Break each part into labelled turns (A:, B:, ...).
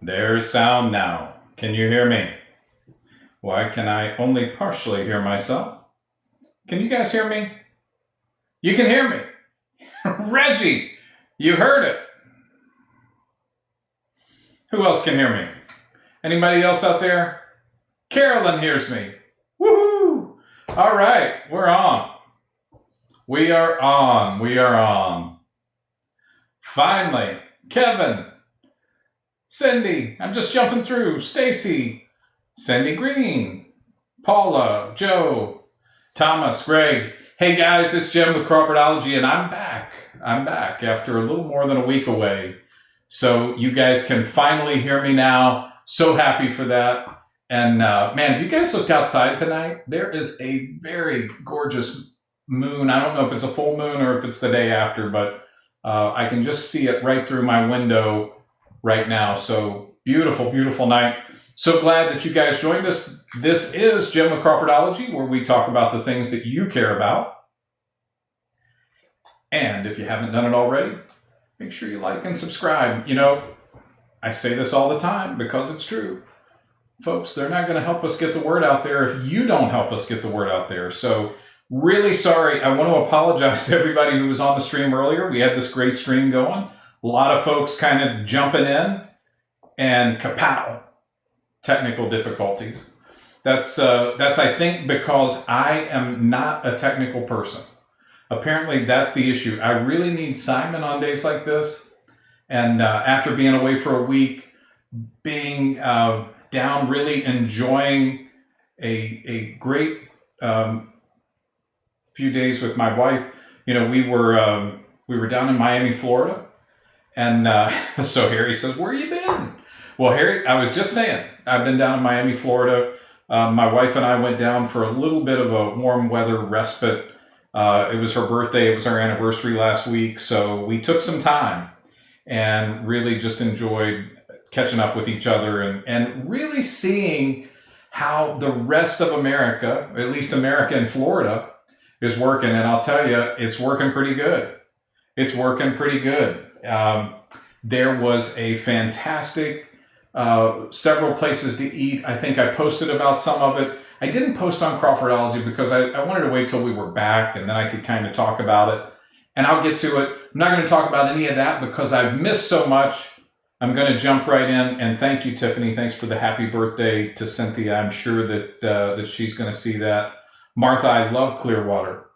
A: There's sound now. Can you hear me? Why can I only partially hear myself? Can you guys hear me? You can hear me. Reggie, you heard it. Who else can hear me? Anybody else out there? Carolyn hears me. Woohoo! All right, we're on. We are on. We are on. Finally, Kevin, Cindy, I'm just jumping through. Stacy, Cindy Green, Paula, Joe, Thomas, Greg. Hey guys, it's Jim with Crawfordology, and I'm back. I'm back after a little more than a week away. So you guys can finally hear me now. So happy for that. And man, have you guys looked outside tonight? There is a very gorgeous moon. I don't know if it's a full moon or if it's the day after, but I can just see it right through my window right now. So beautiful, beautiful night. So glad that you guys joined us. This is Jim with Crawfordology, where we talk about the things that you care about. And if you haven't done it already, make sure you like and subscribe. You know, I say this all the time because it's true. Folks, they're not going to help us get the word out there if you don't help us get the word out there. So really sorry. I want to apologize to everybody who was on the stream earlier. We had this great stream going. A lot of folks kind of jumping in, and kapow, technical difficulties. That's I think because I am not a technical person. Apparently that's the issue. I really need Simon on days like this. And after being away for a week, being down, really enjoying a great few days with my wife. You know, we were down in Miami, Florida. And so Harry says, where you been? Well, Harry, I was just saying, I've been down in Miami, Florida. My wife and I went down for a little bit of a warm weather respite. It was her birthday. It was our anniversary last week. So we took some time and really just enjoyed catching up with each other and really seeing how the rest of America, at least America and Florida, is working. And I'll tell you, it's working pretty good. It's working pretty good. There was a fantastic several places to eat. I think I posted about some of it. I didn't post on Crawfordology because I wanted to wait till we were back and then I could kind of talk about it. And I'll get to it. I'm not going to talk about any of that because I've missed so much. I'm going to jump right in. And thank you, Tiffany. Thanks for the happy birthday to Cynthia. I'm sure that she's going to see that. Martha, I love Clearwater.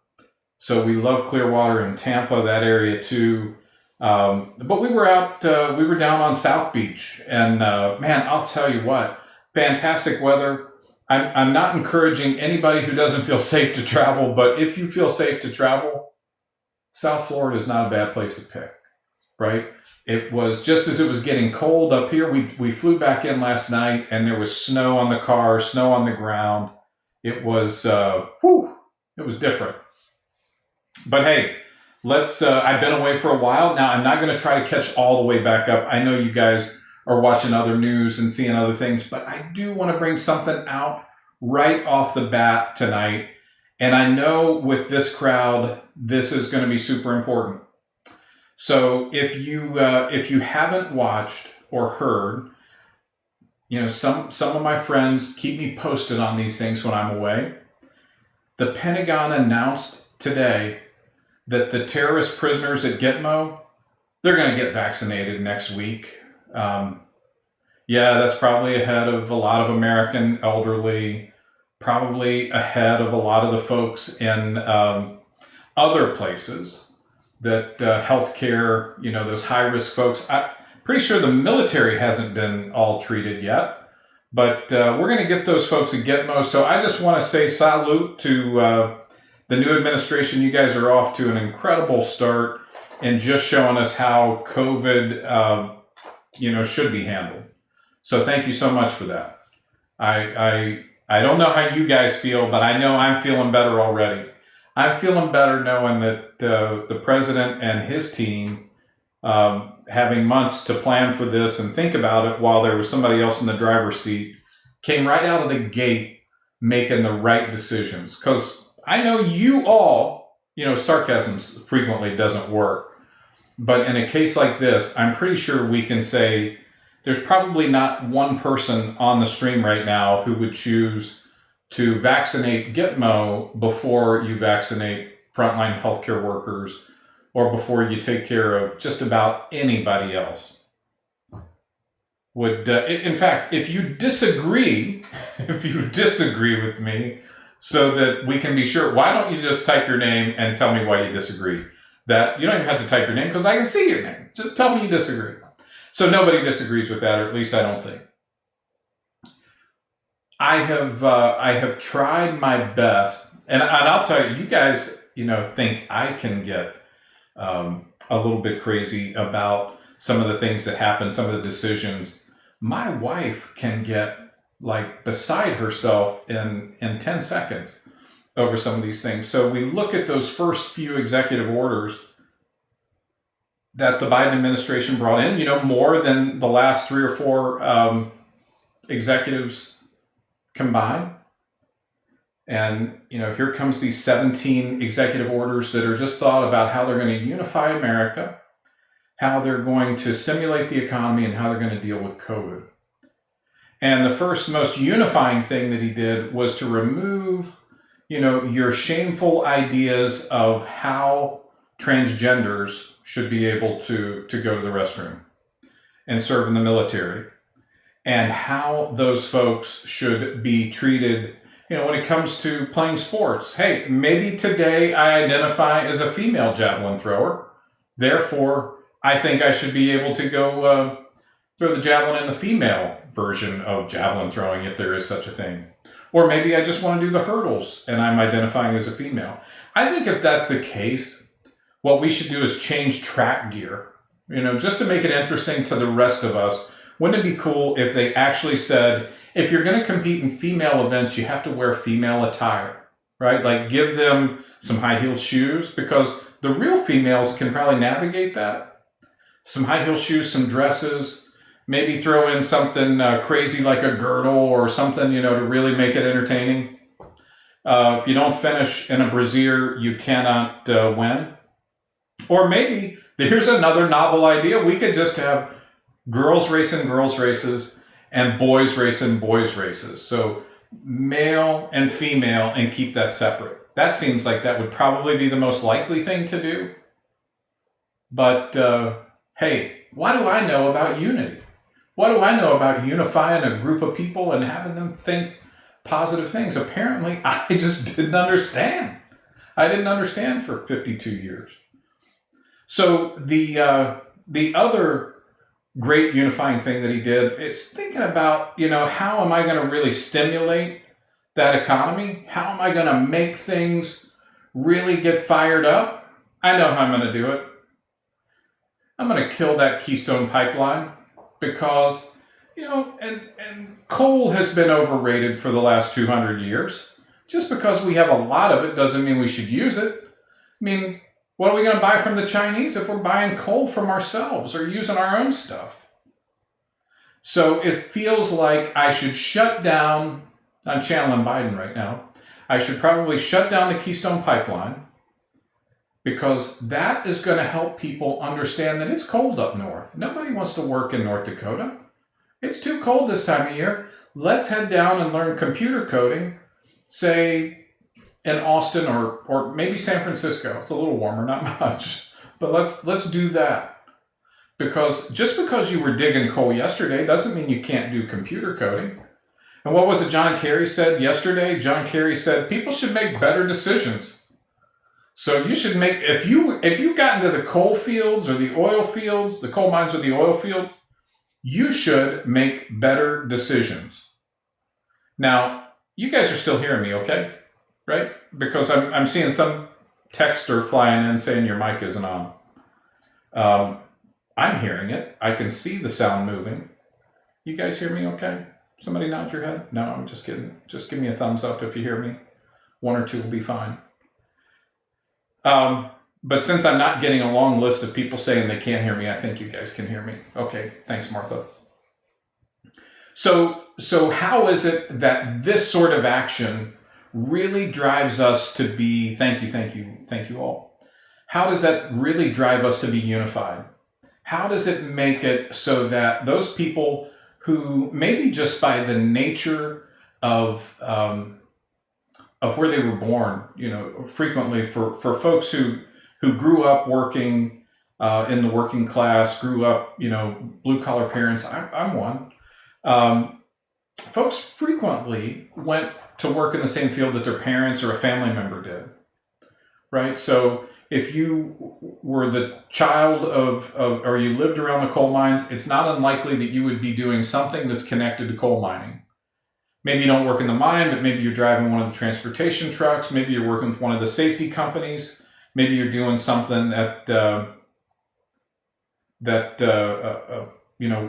A: So we love Clearwater and Tampa, that area too. But we were we were down on South Beach, and man, I'll tell you what, fantastic weather. I'm not encouraging anybody who doesn't feel safe to travel, but if you feel safe to travel, South Florida is not a bad place to pick, right? It was just as it was getting cold up here. We flew back in last night, and there was snow on the car, snow on the ground. It was it was different. But hey, I've been away for a while. Now, I'm not going to try to catch all the way back up. I know you guys are watching other news and seeing other things, but I do want to bring something out right off the bat tonight. And I know with this crowd, this is going to be super important. So if you haven't watched or heard, you know, some of my friends keep me posted on these things when I'm away. The Pentagon announced today that the terrorist prisoners at Gitmo, they're going to get vaccinated next week. Yeah, that's probably ahead of a lot of American elderly, probably ahead of a lot of the folks in other places that healthcare, you know, those high-risk folks. I'm pretty sure the military hasn't been all treated yet, but we're going to get those folks at Gitmo. So I just want to say salute to the new administration. You guys are off to an incredible start in just showing us how COVID, should be handled. So thank you so much for that. I don't know how you guys feel, but I know I'm feeling better already. I'm feeling better knowing that the president and his team, having months to plan for this and think about it while there was somebody else in the driver's seat, came right out of the gate making the right decisions. Because I know you all, sarcasm frequently doesn't work. But in a case like this, I'm pretty sure we can say there's probably not one person on the stream right now who would choose to vaccinate Gitmo before you vaccinate frontline healthcare workers or before you take care of just about anybody else. In fact, if you disagree with me so that we can be sure, why don't you just type your name and tell me why you disagree? That you don't even have to type your name because I can see your name. Just tell me you disagree. So nobody disagrees with that, or at least I don't think. I have tried my best, and I'll tell you, you guys, think I can get a little bit crazy about some of the things that happen, some of the decisions. My wife can get beside herself in 10 seconds over some of these things. So we look at those first few executive orders that the Biden administration brought in, more than the last 3 or 4 executives combined. And, here comes these 17 executive orders that are just thought about how they're going to unify America, how they're going to stimulate the economy, and how they're going to deal with COVID. And the first most unifying thing that he did was to remove, your shameful ideas of how transgenders should be able to go to the restroom and serve in the military, and how those folks should be treated, when it comes to playing sports. Hey, maybe today I identify as a female javelin thrower. Therefore, I think I should be able to go throw the javelin in the female version of javelin throwing, if there is such a thing. Or maybe I just want to do the hurdles and I'm identifying as a female. I think if that's the case, what we should do is change track gear, just to make it interesting to the rest of us. Wouldn't it be cool if they actually said, if you're going to compete in female events, you have to wear female attire, right? Give them some high heel shoes, because the real females can probably navigate that. Some high heel shoes, some dresses, maybe throw in something crazy like a girdle or something, to really make it entertaining. If you don't finish in a brassiere, you cannot win. Or maybe, here's another novel idea. We could just have girls racing girls races and boys racing boys races. So male and female, and keep that separate. That seems like that would probably be the most likely thing to do. But hey, what do I know about unity? What do I know about unifying a group of people and having them think positive things? Apparently, I just didn't understand. I didn't understand for 52 years. So the other great unifying thing that he did is thinking about, how am I going to really stimulate that economy? How am I going to make things really get fired up? I know how I'm going to do it. I'm going to kill that Keystone Pipeline, because, and coal has been overrated for the last 200 years. Just because we have a lot of it doesn't mean we should use it. I mean, what are we going to buy from the Chinese if we're buying coal from ourselves or using our own stuff? So it feels like I should shut down, I'm channeling Biden right now, I should probably shut down the Keystone Pipeline, because that is going to help people understand that it's cold up north. Nobody wants to work in North Dakota. It's too cold this time of year. Let's head down and learn computer coding, say in Austin or maybe San Francisco. It's a little warmer, not much. But let's do that. Because just because you were digging coal yesterday doesn't mean you can't do computer coding. And what was it John Kerry said yesterday? John Kerry said people should make better decisions. So you should make, if you got into the coal fields or the oil fields, the coal mines or the oil fields, you should make better decisions. Now, you guys are still hearing me, okay? Right? Because I'm seeing some texter flying in saying your mic isn't on. I'm hearing it. I can see the sound moving. You guys hear me okay? Somebody nod your head? No, I'm just kidding. Just give me a thumbs up if you hear me. 1 or 2 will be fine. But since I'm not getting a long list of people saying they can't hear me, I think you guys can hear me. Okay, thanks, Martha. So how is it that this sort of action really drives us to be, thank you all. How does that really drive us to be unified? How does it make it so that those people who maybe just by the nature of where they were born, frequently for folks who grew up working in the working class, grew up, blue collar parents. I'm one. Folks frequently went to work in the same field that their parents or a family member did, right? So if you were the child of or you lived around the coal mines, it's not unlikely that you would be doing something that's connected to coal mining. Maybe you don't work in the mine, but maybe you're driving one of the transportation trucks. Maybe you're working with one of the safety companies. Maybe you're doing something that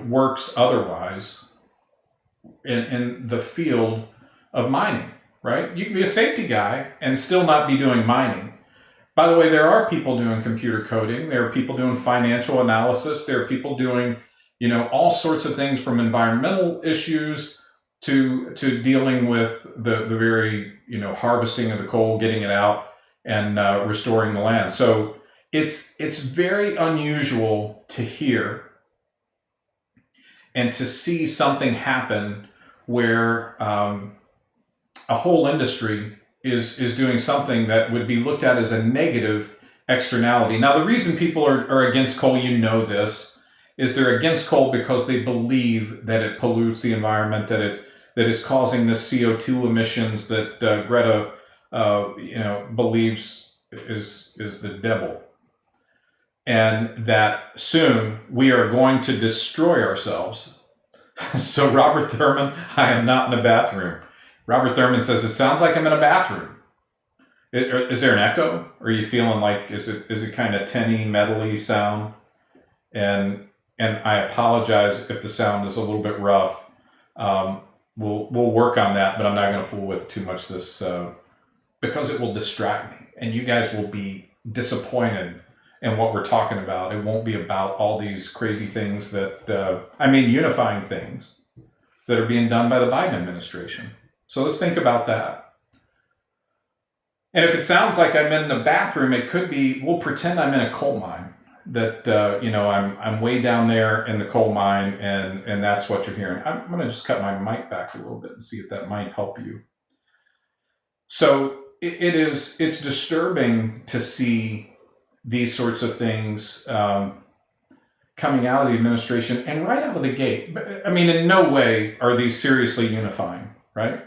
A: works otherwise in the field of mining, right? You can be a safety guy and still not be doing mining. By the way, there are people doing computer coding. There are people doing financial analysis. There are people doing, all sorts of things from environmental issues to dealing with the very, harvesting of the coal, getting it out, and restoring the land. So it's very unusual to hear and to see something happen where a whole industry is doing something that would be looked at as a negative externality. Now, the reason people are against coal, this, is they're against coal because they believe that it pollutes the environment, that is causing the CO2 emissions that Greta, believes is the devil, and that soon we are going to destroy ourselves. So Robert Thurman, I am not in a bathroom. Robert Thurman says, it sounds like I'm in a bathroom. Is there an echo? Or are you feeling like, is it kind of tinny, metally sound? And I apologize if the sound is a little bit rough. We'll work on that, but I'm not going to fool with too much this because it will distract me, and you guys will be disappointed in what we're talking about. It won't be about all these crazy things unifying things that are being done by the Biden administration. So let's think about that. And if it sounds like I'm in the bathroom, it could be, we'll pretend I'm in a coal mine. That I'm way down there in the coal mine, and that's what you're hearing. I'm going to just cut my mic back a little bit and see if that might help you. So it's disturbing to see these sorts of things coming out of the administration and right out of the gate. I mean, in no way are these seriously unifying, right?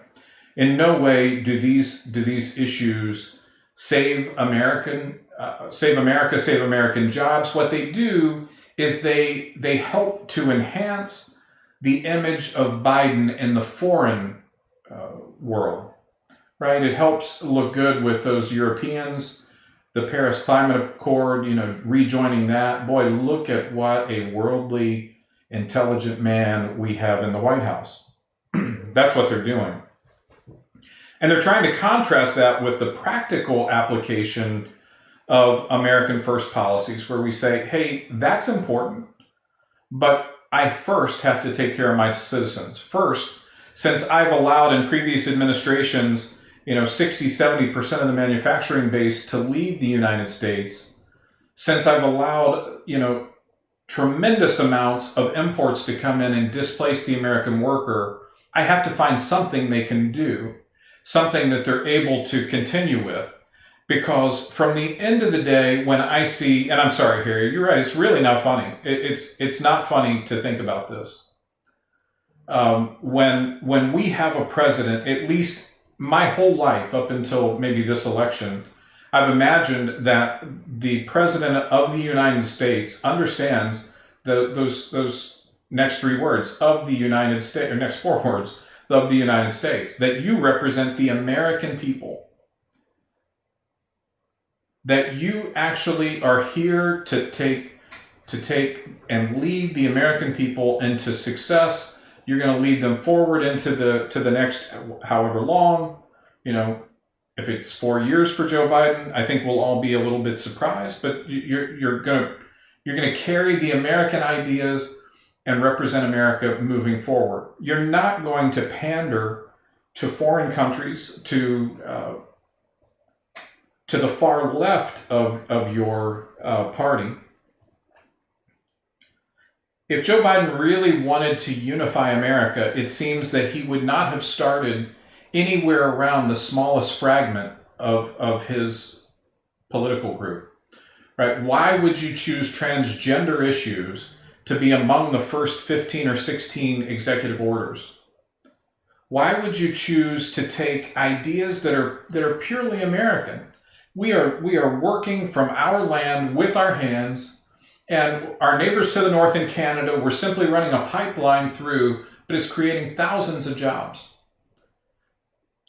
A: In no way do these issues save America, save American jobs. What they do is they help to enhance the image of Biden in the foreign world, right? It helps look good with those Europeans, the Paris Climate Accord, rejoining that. Boy, look at what a worldly, intelligent man we have in the White House. That's what they're doing. And they're trying to contrast that with the practical application of American First policies, where we say, hey, that's important, but I first have to take care of my citizens. First, since I've allowed in previous administrations, 60, 70% of the manufacturing base to leave the United States, since I've allowed, tremendous amounts of imports to come in and displace the American worker, I have to find something they can do, something that they're able to continue with. Because from the end of the day, when I see, and I'm sorry, Harry, you're right, it's really not funny. It's not funny to think about this. When we have a president, at least my whole life up until maybe this election, I've imagined that the president of the United States understands those next three words of the United States, or next four words of the United States, that you represent the American people, that you actually are here to take and lead the American people into success. You're going to lead them forward into the next however long, if it's 4 years for Joe Biden, I think we'll all be a little bit surprised, but you're going to carry the American ideas and represent America moving forward. You're not going to pander to foreign countries, to the far left of your party. if Joe Biden really wanted to unify America, it seems that he would not have started anywhere around the smallest fragment of his political group, right? Why would you choose transgender issues to be among the first 15 or 16 executive orders? Why would you choose to take ideas that are purely American? We are working from our land with our hands, and our neighbors to the north in Canada, we're simply running a pipeline through, but it's creating thousands of jobs.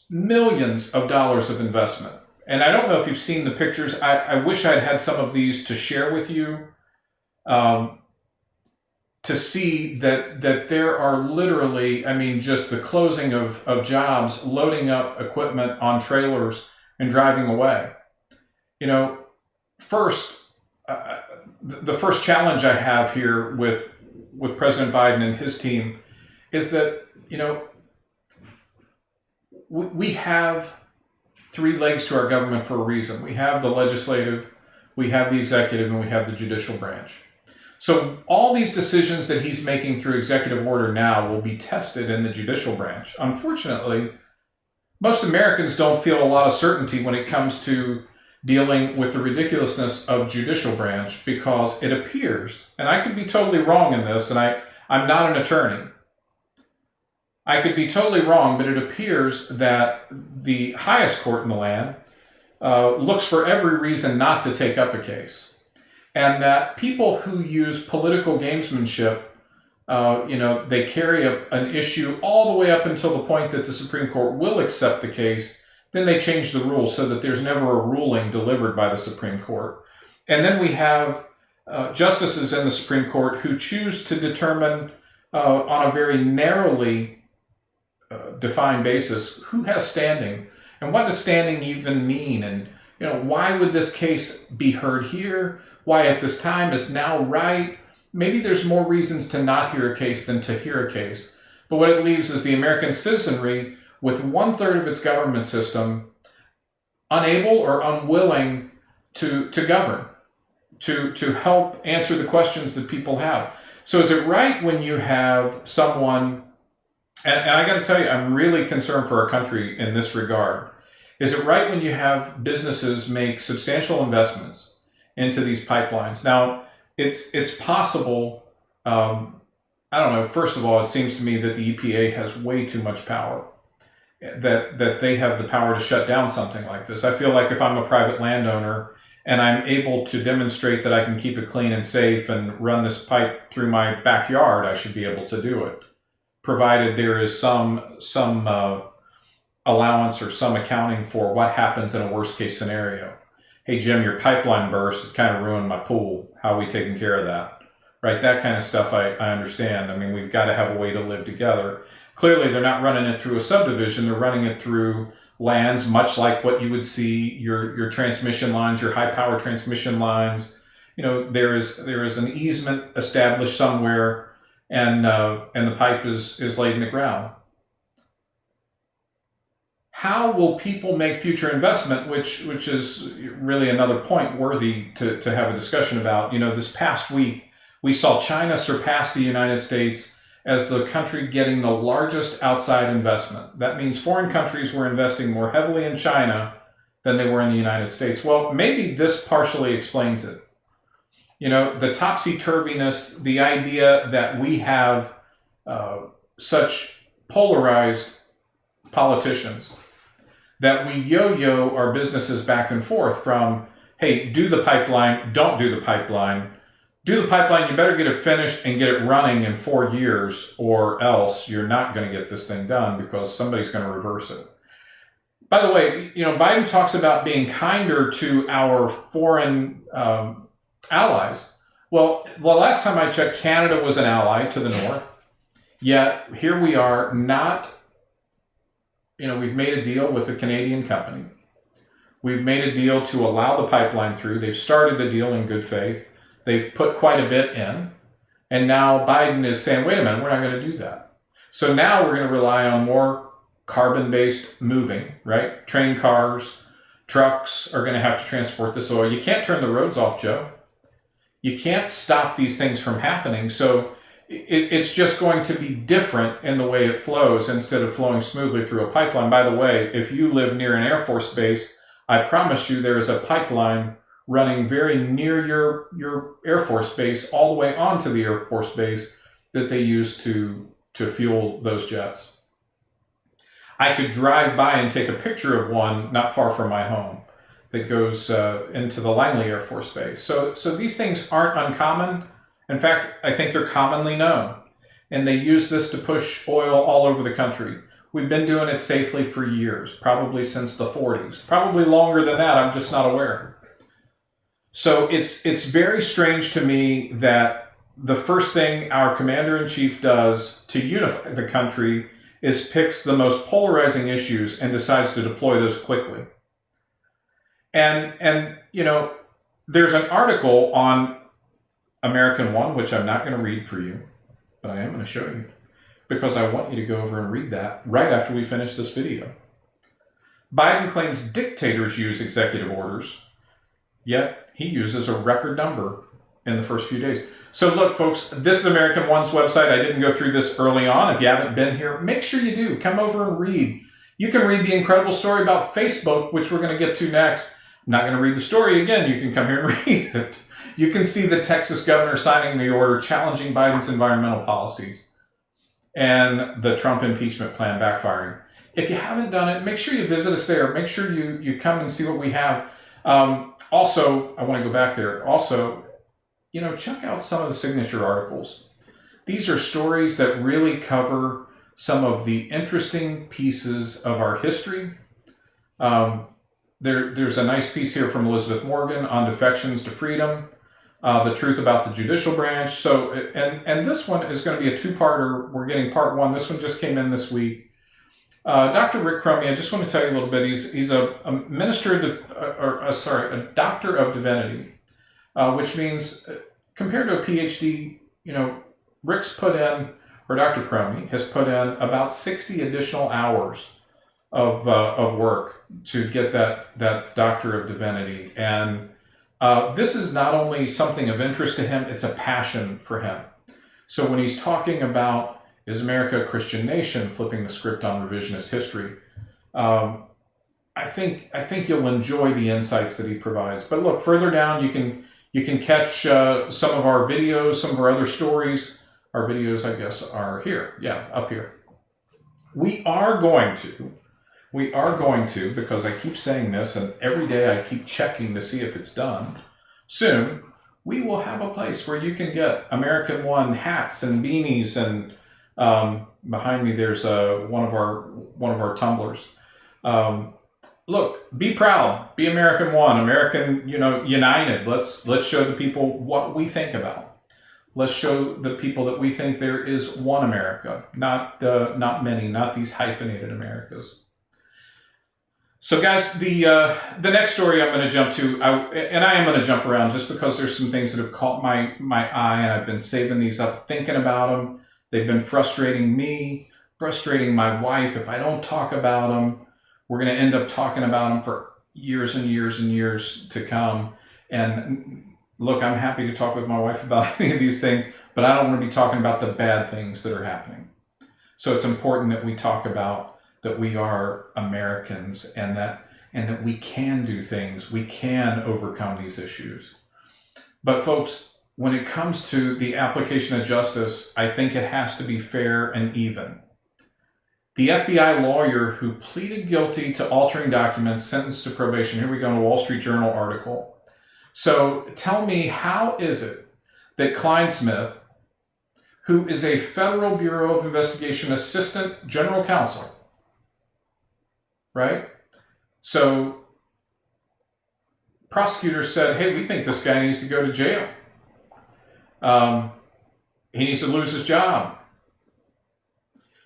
A: Millions of dollars of investment. And I don't know if you've seen the pictures. I wish I'd had some of these to share with you, to see that there are literally, I mean, just the closing of jobs, loading up equipment on trailers and driving away. You know, first, the first challenge I have here with President Biden and his team is that, you know, we have three legs to our government for a reason. We have the legislative, we have the executive, and we have the judicial branch. So all these decisions that he's making through executive order now will be tested in the judicial branch. Unfortunately, most Americans don't feel a lot of certainty when it comes to dealing with the ridiculousness of judicial branch, because it appears, and I could be totally wrong in this, and I'm not an attorney. I could be totally wrong, but it appears that the highest court in the land looks for every reason not to take up a case. And that people who use political gamesmanship, they carry an issue all the way up until the point that the Supreme Court will accept the case. Then they change the rules so that there's never a ruling delivered by the Supreme Court. And then we have justices in the Supreme Court who choose to determine on a very narrowly defined basis who has standing and what does standing even mean, and why would this case be heard here, why at this time is now right. Maybe there's more reasons to not hear a case than to hear a case, but what it leaves is the American citizenry with 1/3 of its government system unable or unwilling to govern, to help answer the questions that people have. So is it right when you have someone, and I got to tell you, I'm really concerned for our country in this regard. Is it right when you have businesses make substantial investments into these pipelines? Now, it's possible, I don't know, first of all, it seems to me that the EPA has way too much power, that they have the power to shut down something like this. I feel like if I'm a private landowner and I'm able to demonstrate that I can keep it clean and safe and run this pipe through my backyard, I should be able to do it, provided there is some allowance or some accounting for what happens in a worst case scenario. Hey, Jim, your pipeline burst, it kind of ruined my pool. How are we taking care of that? Right, that kind of stuff I understand. I mean, we've got to have a way to live together. Clearly, they're not running it through a subdivision. They're running it through lands, much like what you would see your transmission lines, your high power transmission lines. There is an easement established somewhere, and the pipe is laid in the ground. How will people make future investment, which is really another point worthy to have a discussion about. This past week, we saw China surpass the United States as the country getting the largest outside investment. That means foreign countries were investing more heavily in China than they were in the United States. Well, maybe this partially explains it. The topsy-turviness, the idea that we have such polarized politicians, that we yo-yo our businesses back and forth from, hey, do the pipeline, don't do the pipeline. Do the pipeline, you better get it finished and get it running in 4 years, or else you're not going to get this thing done because somebody's going to reverse it. By the way, Biden talks about being kinder to our foreign allies. Well, the last time I checked, Canada was an ally to the north. Yet here we are not, we've made a deal with a Canadian company. We've made a deal to allow the pipeline through. They've started the deal in good faith. They've put quite a bit in. And now Biden is saying, wait a minute, we're not going to do that. So now we're going to rely on more carbon-based moving, right? Train cars, trucks are going to have to transport this oil. You can't turn the roads off, Joe. You can't stop these things from happening. So it's just going to be different in the way it flows instead of flowing smoothly through a pipeline. By the way, if you live near an Air Force base, I promise you there is a pipeline running very near your Air Force base all the way onto the Air Force base that they use to fuel those jets. I could drive by and take a picture of one not far from my home that goes into the Langley Air Force Base. So these things aren't uncommon. In fact, I think they're commonly known. And they use this to push oil all over the country. We've been doing it safely for years, probably since the 40s. Probably longer than that, I'm just not aware. So it's very strange to me that the first thing our commander-in-chief does to unify the country is picks the most polarizing issues and decides to deploy those quickly. And you know, there's an article on American One, which I'm not going to read for you, but I am going to show you because I want you to go over and read that right after we finish this video. Biden claims dictators use executive orders, yet he uses a record number in the first few days. So look, folks, this is American One's website. I didn't go through this early on. If you haven't been here, make sure you do. Come over and read. You can read the incredible story about Facebook, which we're going to get to next. I'm not going to read the story again. You can come here and read it. You can see the Texas governor signing the order challenging Biden's environmental policies and the Trump impeachment plan backfiring. If you haven't done it, make sure you visit us there. Make sure you come and see what we have. Also, I want to go back there. Also, you know, check out some of the signature articles. These are stories that really cover some of the interesting pieces of our history. There's a nice piece here from Elizabeth Morgan on defections to freedom, the truth about the judicial branch. So, and this one is going to be a two-parter. We're getting part one. This one just came in this week. Dr. Rick Crummy, I just want to tell you a little bit. He's a doctor of divinity, which means compared to a PhD, you know, Rick's put in, or Dr. Crummy has put in about 60 additional hours of work to get that Doctor of Divinity. And this is not only something of interest to him, it's a passion for him. So when he's talking about is America a Christian nation, flipping the script on revisionist history, I think you'll enjoy the insights that he provides. But look, further down, you can catch some of our videos, some of our other stories. Our videos, I guess, are here. Yeah, up here. We are going to, because I keep saying this, and every day I keep checking to see if it's done, soon we will have a place where you can get American One hats and beanies, and behind me there's one of our tumblers. Look, be proud, be American One, American, united. Let's show the people what we think about. Let's show the people that we think there is one America, not many, not these hyphenated Americas. So guys, the next story I'm going to jump to, and I am going to jump around just because there's some things that have caught my eye, and I've been saving these up, thinking about them. They've been frustrating me, frustrating my wife. If I don't talk about them, we're going to end up talking about them for years and years and years to come. And look, I'm happy to talk with my wife about any of these things, but I don't want to be talking about the bad things that are happening. So it's important that we talk about that we are Americans, and that we can do things, we can overcome these issues. But folks, when it comes to the application of justice, I think it has to be fair and even. The FBI lawyer who pleaded guilty to altering documents, sentenced to probation. Here we go in a Wall Street Journal article. So tell me, how is it that Clinesmith, who is a Federal Bureau of Investigation Assistant General Counsel, right? So prosecutors said, hey, we think this guy needs to go to jail. He needs to lose his job.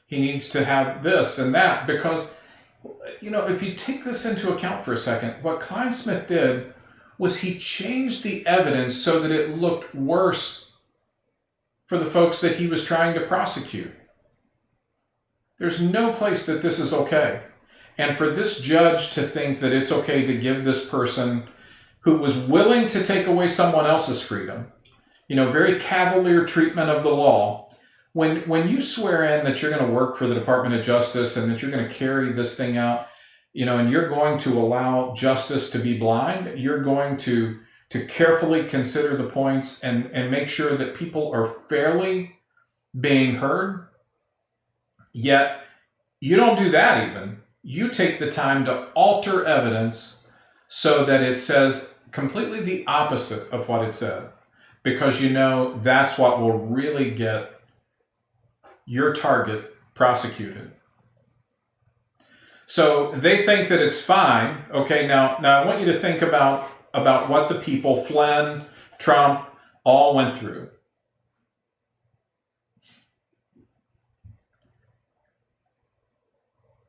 A: He needs to have this and that, because, if you take this into account for a second, what Clinesmith did was he changed the evidence so that it looked worse for the folks that he was trying to prosecute. There's no place that this is okay. And for this judge to think that it's okay to give this person who was willing to take away someone else's freedom, very cavalier treatment of the law, when you swear in that you're going to work for the Department of Justice and that you're going to carry this thing out, and you're going to allow justice to be blind, you're going to carefully consider the points and make sure that people are fairly being heard. Yet you don't do that even. You take the time to alter evidence so that it says completely the opposite of what it said, because that's what will really get your target prosecuted. So they think that it's fine. Okay, now I want you to think about what the people, Flynn, Trump, all went through.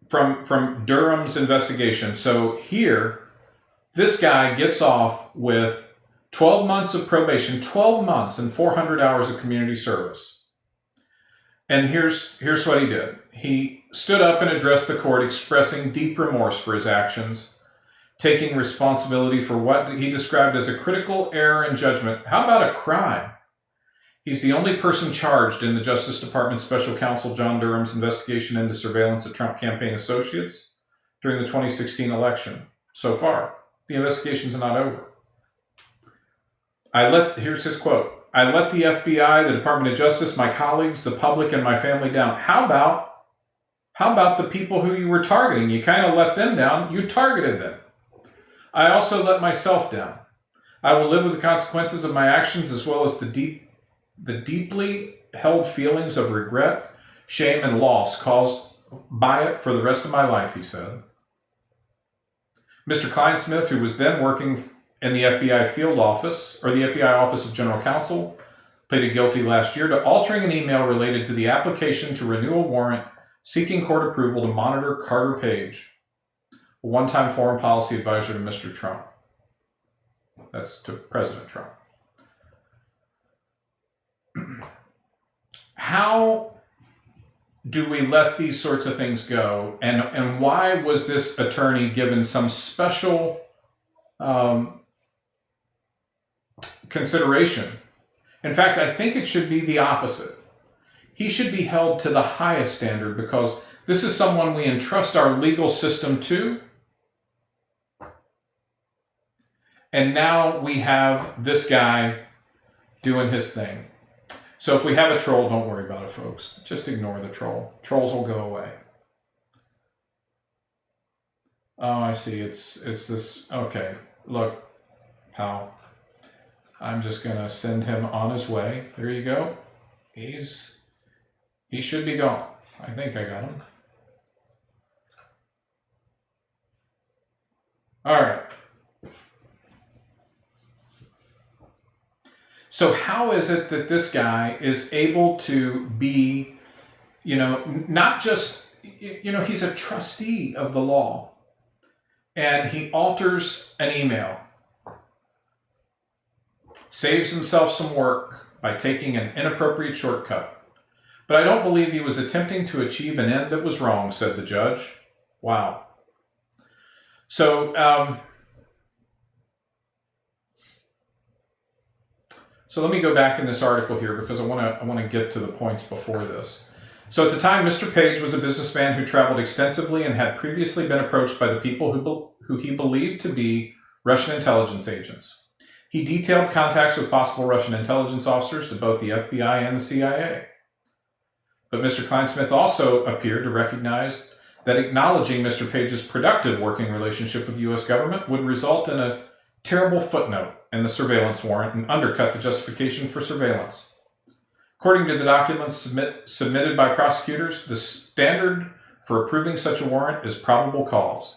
A: From Durham's investigation. So here, this guy gets off with 12 months of probation, 12 months and 400 hours of community service. And here's what he did. He stood up and addressed the court, expressing deep remorse for his actions, taking responsibility for what he described as a critical error in judgment. How about a crime? He's the only person charged in the Justice Department Special Counsel John Durham's investigation into surveillance of Trump campaign associates during the 2016 election. So far, the investigation's not over. Here's his quote. I let the FBI, the Department of Justice, my colleagues, the public, and my family down. How about the people who you were targeting? You kind of let them down. You targeted them. I also let myself down. I will live with the consequences of my actions as well as the deeply held feelings of regret, shame, and loss caused by it for the rest of my life, he said. Mr. Kleinsmith, who was then working in the FBI field office, or the FBI Office of General Counsel, pleaded guilty last year to altering an email related to the application to renew a warrant seeking court approval to monitor Carter Page, a one-time foreign policy advisor to Mr. Trump. That's to President Trump. How do we let these sorts of things go? And why was this attorney given some special consideration? In fact, I think it should be the opposite. He should be held to the highest standard because this is someone we entrust our legal system to. And now we have this guy doing his thing. So if we have a troll, don't worry about it, folks. Just ignore the troll. Trolls will go away. Oh, I see. It's this. Okay, look, pal. I'm just going to send him on his way. There you go. He should be gone. I think I got him. All right. So how is it that this guy is able to be, not just, he's a trustee of the law, and he alters an email, saves himself some work by taking an inappropriate shortcut. But I don't believe he was attempting to achieve an end that was wrong, said the judge. Wow. So let me go back in this article here because I want to get to the points before this. So at the time, Mr. Page was a businessman who traveled extensively and had previously been approached by the people who he believed to be Russian intelligence agents. He detailed contacts with possible Russian intelligence officers to both the FBI and the CIA. But Mr. Kleinsmith also appeared to recognize that acknowledging Mr. Page's productive working relationship with the U.S. government would result in a terrible footnote in the surveillance warrant and undercut the justification for surveillance. According to the documents submitted by prosecutors, the standard for approving such a warrant is probable cause,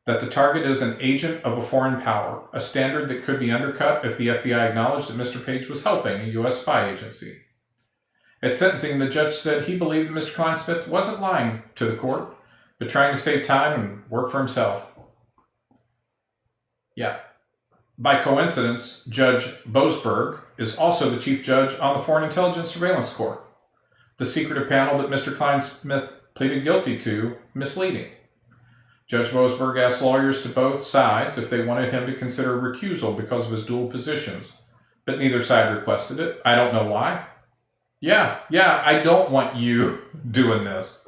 A: that the target is an agent of a foreign power, a standard that could be undercut if the FBI acknowledged that Mr. Page was helping a U.S. spy agency. At sentencing, the judge said he believed that Mr. Kleinsmith wasn't lying to the court, but trying to save time and work for himself. Yeah. By coincidence, Judge Boasberg is also the chief judge on the Foreign Intelligence Surveillance Court, the secretive panel that Mr. Kleinsmith pleaded guilty to misleading. Judge Boasberg asked lawyers to both sides if they wanted him to consider recusal because of his dual positions, but neither side requested it. I don't know why. Yeah, I don't want you doing this.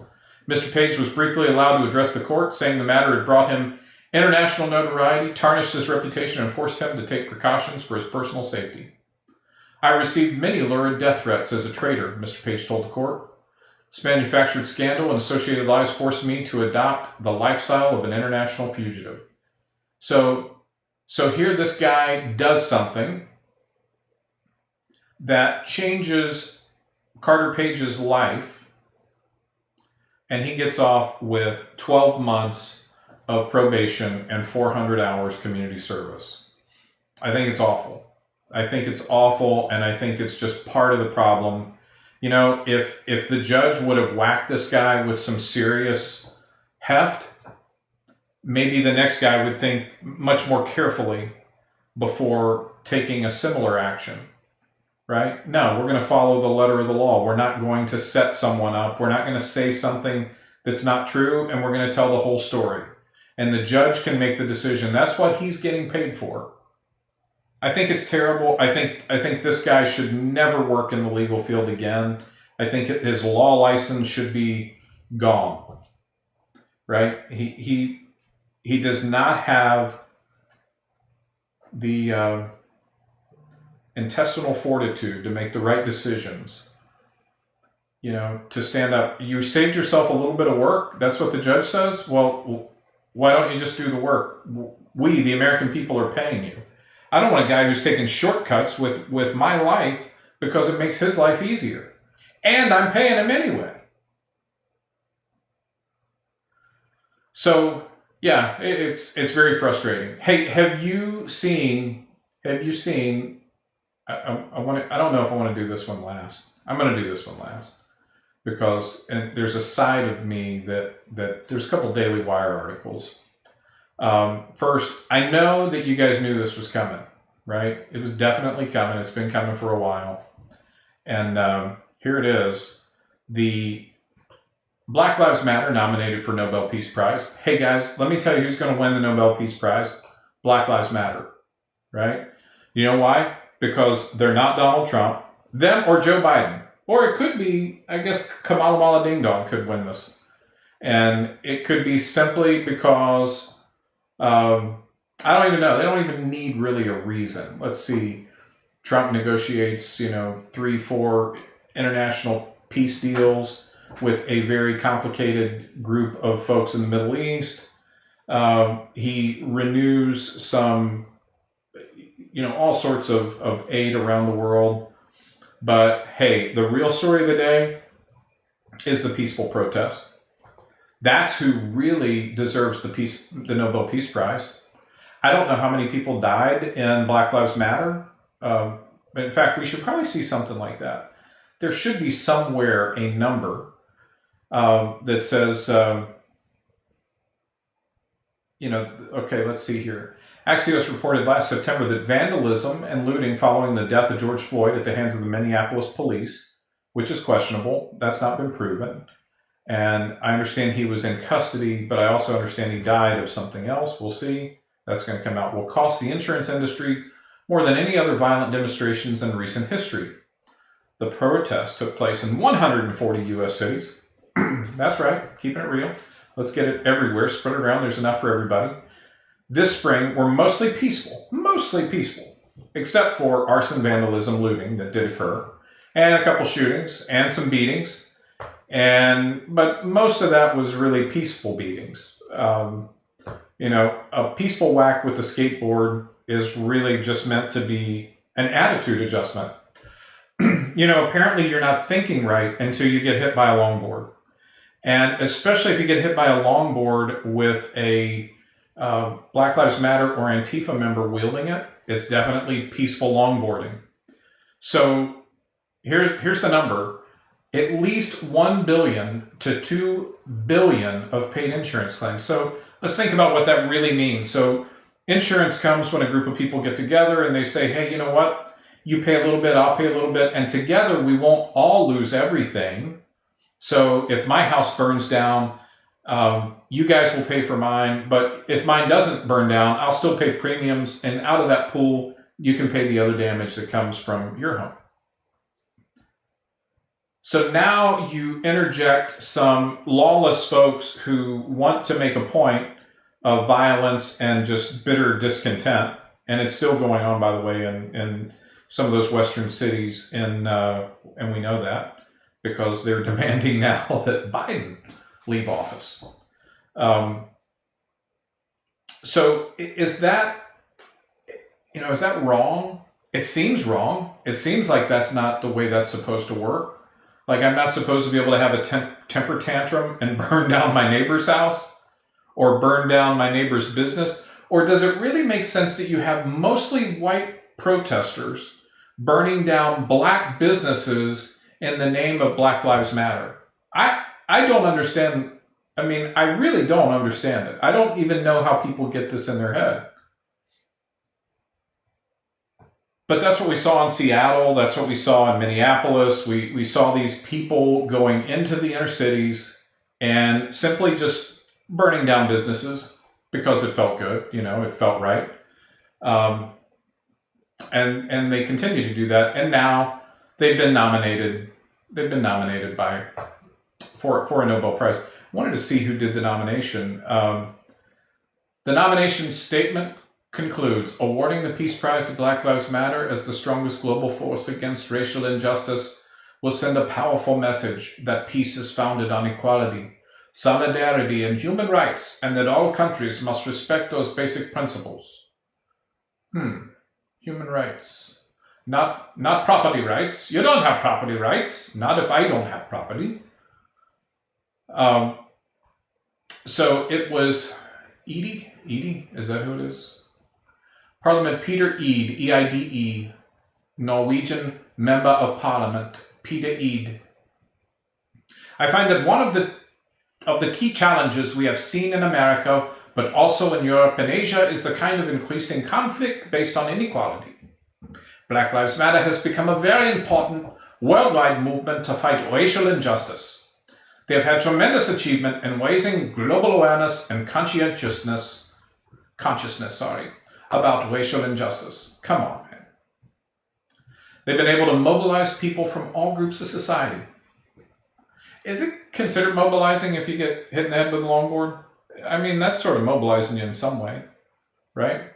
A: Mr. Page was briefly allowed to address the court, saying the matter had brought him international notoriety, tarnished his reputation, and forced him to take precautions for his personal safety. I received many lurid death threats as a traitor, Mr. Page told the court. This manufactured scandal and associated lies forced me to adopt the lifestyle of an international fugitive. So here this guy does something that changes Carter Page's life, and he gets off with 12 months of probation and 400 hours community service. I think it's awful. I think it's awful, and I think it's just part of the problem. You know, if the judge would have whacked this guy with some serious heft, maybe the next guy would think much more carefully before taking a similar action, right? No, we're going to follow the letter of the law. We're not going to set someone up. We're not going to say something that's not true, and we're going to tell the whole story. And the judge can make the decision. That's what he's getting paid for. I think it's terrible. I think this guy should never work in the legal field again. I think his law license should be gone. Right? He does not have the intestinal fortitude to make the right decisions. You know, to stand up. You saved yourself a little bit of work. That's what the judge says. Well, why don't you just do the work? We, the American people, are paying you. I don't want a guy who's taking shortcuts with my life because it makes his life easier. And I'm paying him anyway. So, yeah, it's very frustrating. Hey, have you seen I don't know if I want to do this one last. I'm going to do this one last because there's a side of me that there's a couple Daily Wire articles. First, I know that you guys knew this was coming, right? It was definitely coming. It's been coming for a while. And here it is. The Black Lives Matter nominated for Nobel Peace Prize. Hey guys, let me tell you who's going to win the Nobel Peace Prize. Black Lives Matter, right? You know why? Because they're not Donald Trump, them or Joe Biden. Or it could be, I guess, Kamala Mala Ding Dong could win this. And it could be simply because, I don't even know. They don't even need really a reason. Let's see. Trump negotiates, 3-4 international peace deals with a very complicated group of folks in the Middle East. He renews some, all sorts of aid around the world. But hey, the real story of the day is the peaceful protest. That's who really deserves the Nobel Peace Prize. I don't know how many people died in Black Lives Matter. In fact, we should probably see something like that. There should be somewhere a number that says, okay, let's see here. Axios reported last September that vandalism and looting following the death of George Floyd at the hands of the Minneapolis police, which is questionable, that's not been proven. And I understand he was in custody, but I also understand he died of something else. We'll see. That's going to come out. Will cost the insurance industry more than any other violent demonstrations in recent history. The protest took place in 140 U.S. cities. That's right, keeping it real. Let's get it everywhere, spread it around. There's enough for everybody. This spring were mostly peaceful, except for arson, vandalism, looting that did occur, and a couple shootings and some beatings. But most of that was really peaceful beatings. A peaceful whack with the skateboard is really just meant to be an attitude adjustment. Apparently you're not thinking right until you get hit by a longboard. And especially if you get hit by a longboard with a Black Lives Matter or Antifa member wielding it, it's definitely peaceful longboarding. So here's the number. At least 1 billion to 2 billion of paid insurance claims. So let's think about what that really means. So insurance comes when a group of people get together and they say, hey, you know what? You pay a little bit, I'll pay a little bit, and together we won't all lose everything. So if my house burns down, you guys will pay for mine, but if mine doesn't burn down, I'll still pay premiums, and out of that pool, you can pay the other damage that comes from your home. So now you interject some lawless folks who want to make a point of violence and just bitter discontent. And it's still going on, by the way, in some of those Western cities, and we know that because they're demanding now that Biden leave office. So is that wrong? It seems wrong. It seems like that's not the way that's supposed to work. Like I'm not supposed to be able to have a temper tantrum and burn down my neighbor's house or burn down my neighbor's business? Or does it really make sense that you have mostly white protesters burning down black businesses in the name of Black Lives Matter? I don't understand. I mean, I really don't understand it. I don't even know how people get this in their head. But that's what we saw in Seattle. That's what we saw in Minneapolis. We saw these people going into the inner cities and simply just burning down businesses because it felt good. It felt right. And they continue to do that. And now they've been nominated. They've been nominated for a Nobel Prize. I wanted to see who did the nomination. The nomination statement concludes, awarding the Peace Prize to Black Lives Matter as the strongest global force against racial injustice will send a powerful message that peace is founded on equality, solidarity, and human rights, and that all countries must respect those basic principles. Human rights. Not property rights. You don't have property rights. Not if I don't have property. So it was Eide, is that who it is? Parliament Peter Eide, E-I-D-E, Norwegian Member of Parliament, Peter Eide. I find that one of the key challenges we have seen in America, but also in Europe and Asia, is the kind of increasing conflict based on inequality. Black Lives Matter has become a very important worldwide movement to fight racial injustice. They have had tremendous achievement in raising global awareness and consciousness about racial injustice. Come on, man. They've been able to mobilize people from all groups of society. Is it considered mobilizing if you get hit in the head with a longboard? I mean, that's sort of mobilizing you in some way, right?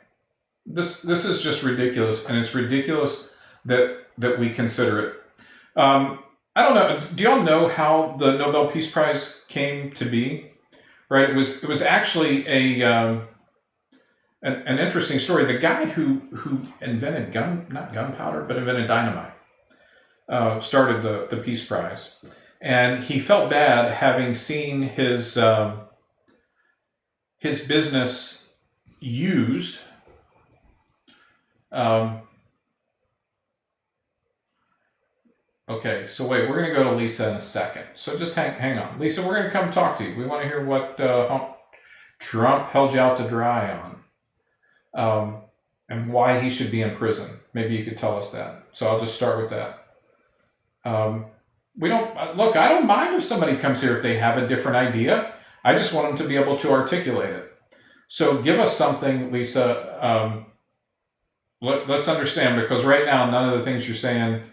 A: This is just ridiculous, and it's ridiculous that we consider it. I don't know. Do y'all know how the Nobel Peace Prize came to be? Right? It was actually an interesting story. The guy who invented not gunpowder, but invented dynamite, started the Peace Prize, and he felt bad having seen his business used. Okay, so wait, we're going to go to Lisa in a second. So just hang on. Lisa, we're going to come talk to you. We want to hear what Trump held you out to dry on, and why he should be in prison. Maybe you could tell us that. So I'll just start with that. I don't mind if somebody comes here if they have a different idea. I just want them to be able to articulate it. So give us something, Lisa. Let's understand, because right now, none of the things you're saying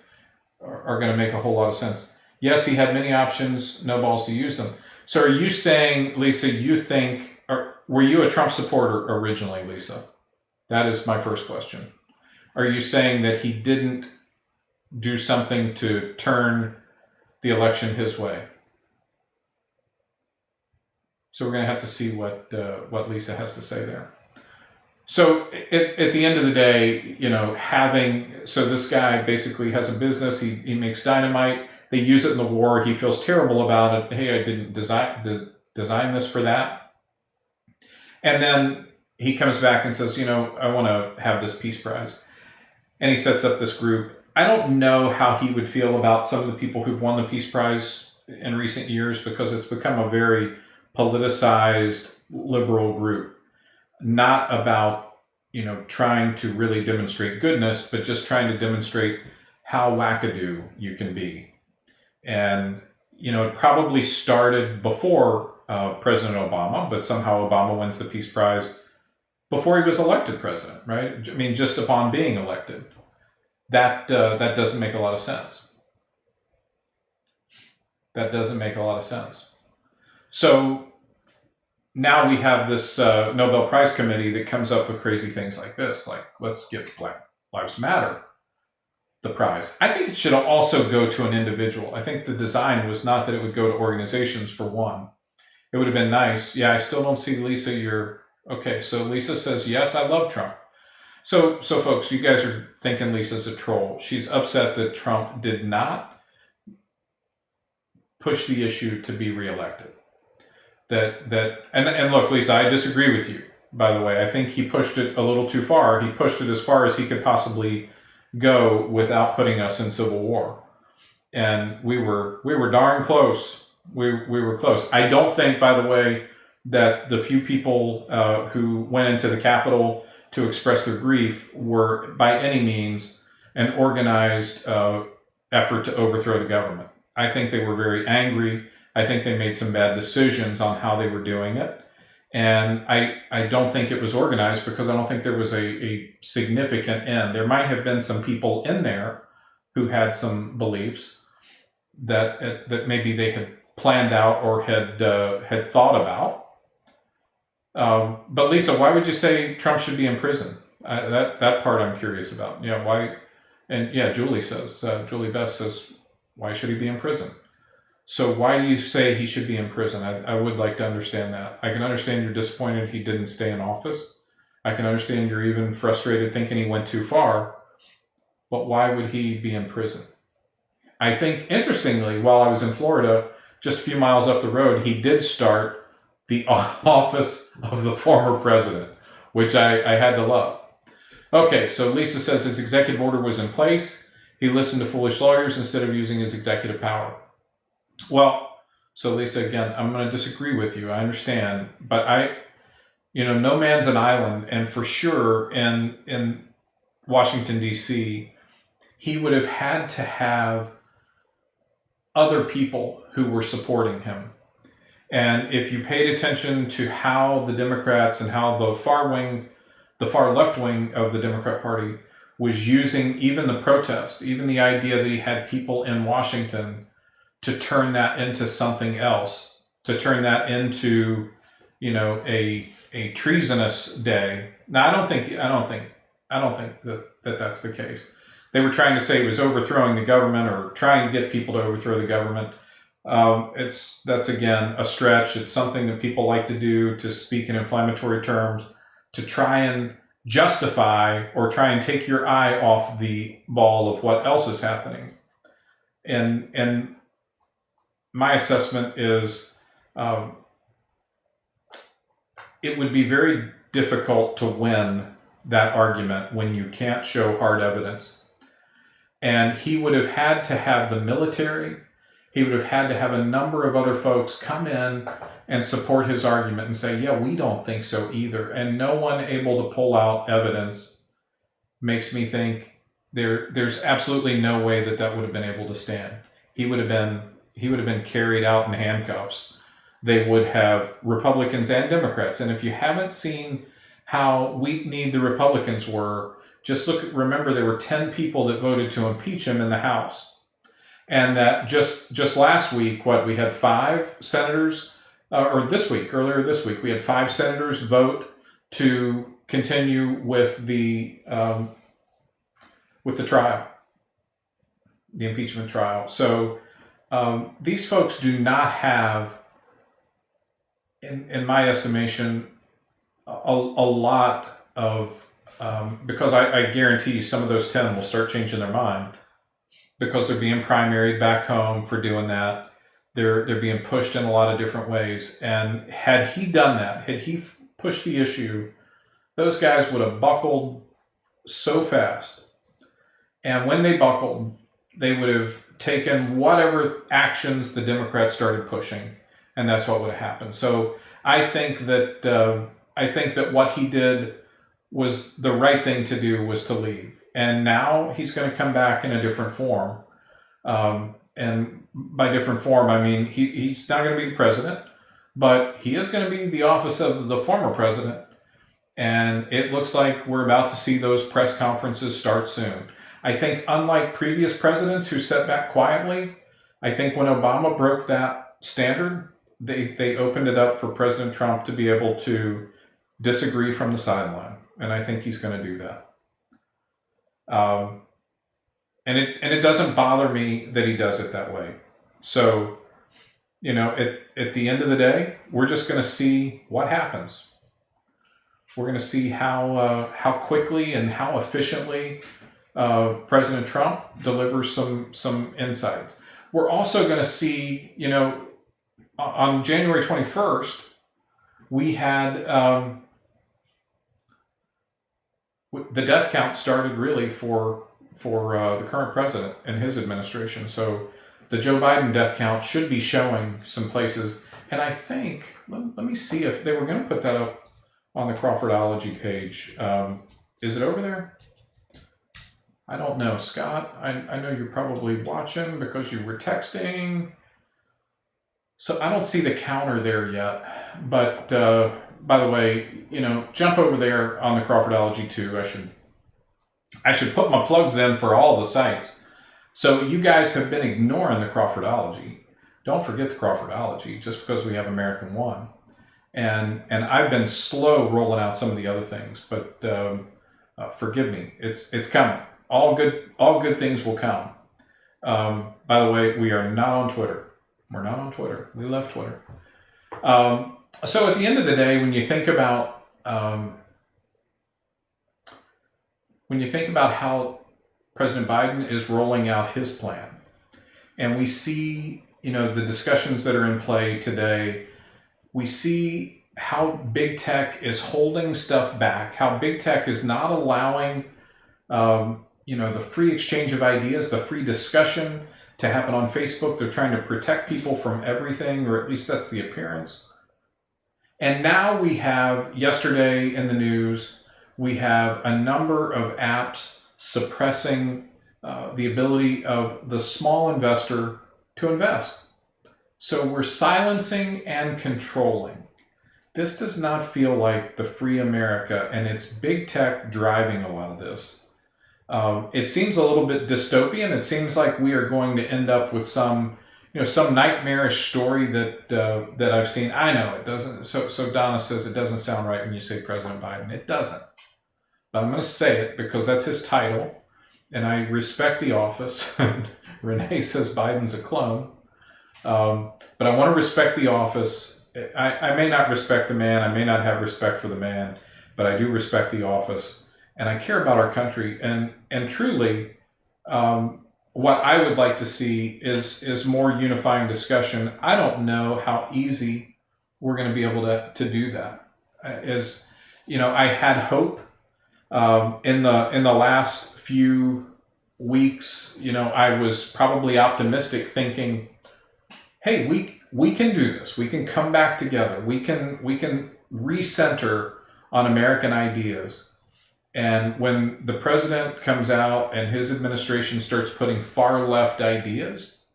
A: are going to make a whole lot of sense. Yes, he had many options, no balls to use them. So are you saying, Lisa, were you a Trump supporter originally, Lisa? That is my first question. Are you saying that he didn't do something to turn the election his way? So we're going to have to see what Lisa has to say there. So at the end of the day, so this guy basically has a business. He makes dynamite. They use it in the war. He feels terrible about it. Hey, I didn't design this for that. And then he comes back and says, I want to have this Peace Prize. And he sets up this group. I don't know how he would feel about some of the people who've won the Peace Prize in recent years, because it's become a very politicized liberal group. Not about, trying to really demonstrate goodness, but just trying to demonstrate how wackadoo you can be. And, it probably started before President Obama, but somehow Obama wins the Peace Prize before he was elected president, right? I mean, just upon being elected. That doesn't make a lot of sense. That doesn't make a lot of sense. So now we have this Nobel Prize Committee that comes up with crazy things like this, like let's give Black Lives Matter the prize. I think it should also go to an individual. I think the design was not that it would go to organizations for one. It would have been nice. Yeah, I still don't see Lisa. You're okay. So Lisa says, yes, I love Trump. So folks, you guys are thinking Lisa's a troll. She's upset that Trump did not push the issue to be reelected. And look, Lisa, I disagree with you, by the way. I think he pushed it a little too far. He pushed it as far as he could possibly go without putting us in civil war. And we were darn close. We were close. I don't think, by the way, that the few people who went into the Capitol to express their grief were by any means an organized effort to overthrow the government. I think they were very angry. I think they made some bad decisions on how they were doing it. And I don't think it was organized because I don't think there was a significant end. There might have been some people in there who had some beliefs that maybe they had planned out or had thought about. But Lisa, why would you say Trump should be in prison? That part I'm curious about. Yeah, why? And yeah, Julie Best says, why should he be in prison? So why do you say he should be in prison? I would like to understand that. I can understand you're disappointed he didn't stay in office. I can understand you're even frustrated thinking he went too far. But why would he be in prison? I think, interestingly, while I was in Florida, just a few miles up the road, he did start the office of the former president, which I had to love. Okay, so Lisa says his executive order was in place. He listened to foolish lawyers instead of using his executive power. Well, so Lisa, again, I'm going to disagree with you. I understand, but no man's an island, and for sure in Washington, D.C., he would have had to have other people who were supporting him. And if you paid attention to how the Democrats and how the far left wing of the Democrat Party was using even the protest, even the idea that he had people in Washington to turn that into something else, to turn that into, a treasonous day. Now, I don't think that that's the case. They were trying to say it was overthrowing the government or trying to get people to overthrow the government. That's again a stretch. It's something that people like to do to speak in inflammatory terms, to try and justify or try and take your eye off the ball of what else is happening. And my assessment is it would be very difficult to win that argument when you can't show hard evidence. And he would have had to have the military, he would have had to have a number of other folks come in and support his argument and say, yeah, we don't think so either. And no one able to pull out evidence makes me think there's absolutely no way that would have been able to stand. He would have been carried out in handcuffs. They would have Republicans and Democrats. And if you haven't seen how weak-kneed the Republicans were, just remember there were 10 people that voted to impeach him in the House. And that just last week, we had 5 senators, earlier this week, we had 5 senators vote to continue with the trial, the impeachment trial. So these folks do not have, in my estimation, a lot of, because I guarantee you some of those 10 will start changing their mind because they're being primaried back home for doing that. They're being pushed in a lot of different ways. And had he done that, had he pushed the issue, those guys would have buckled so fast. And when they buckled, they would have taken whatever actions the Democrats started pushing, and that's what would have happened. So I think that what he did was the right thing to do, was to leave. And now he's going to come back in a different form. And by different form, I mean he's not going to be the president, but he is going to be the office of the former president. And it looks like we're about to see those press conferences start soon. I think unlike previous presidents who sat back quietly, I think when Obama broke that standard, they opened it up for President Trump to be able to disagree from the sideline, and I think he's going to do that. And it doesn't bother me that he does it that way. So, at the end of the day, we're just going to see what happens. We're going to see how quickly and how efficiently President Trump delivers some insights. We're also going to see, on January 21st, we had the death count started really for the current president and his administration. So the Joe Biden death count should be showing some places. And I think, let me see if they were going to put that up on the Crawfordology page. Is it over there? I don't know, Scott. I know you're probably watching because you were texting. So I don't see the counter there yet. But by the way, jump over there on the Crawfordology too. I should put my plugs in for all the sites. So you guys have been ignoring the Crawfordology. Don't forget the Crawfordology just because we have American One. And I've been slow rolling out some of the other things, but forgive me, it's coming. All good things will come. By the way, we are not on Twitter. We're not on Twitter. We left Twitter. So at the end of the day, when you think about how President Biden is rolling out his plan, and we see the discussions that are in play today, we see how big tech is holding stuff back, how big tech is not allowing the free exchange of ideas, the free discussion to happen on Facebook. They're trying to protect people from everything, or at least that's the appearance. And now we have, yesterday in the news, we have a number of apps suppressing the ability of the small investor to invest. So we're silencing and controlling. This does not feel like the free America, and it's big tech driving a lot of this. It seems a little bit dystopian. It seems like we are going to end up with some nightmarish story that I've seen. I know it doesn't. So Donna says it doesn't sound right when you say President Biden. It doesn't. But I'm going to say it because that's his title, and I respect the office. Renee says Biden's a clone. But I want to respect the office. I may not respect the man. I may not have respect for the man, but I do respect the office, and I care about our country. And truly, what I would like to see is more unifying discussion. I don't know how easy we're going to be able to do that. I had hope in the last few weeks. I was probably optimistic, thinking, hey, we can do this. We can come back together. We can recenter on American ideas. And when the president comes out and his administration starts putting far left ideas,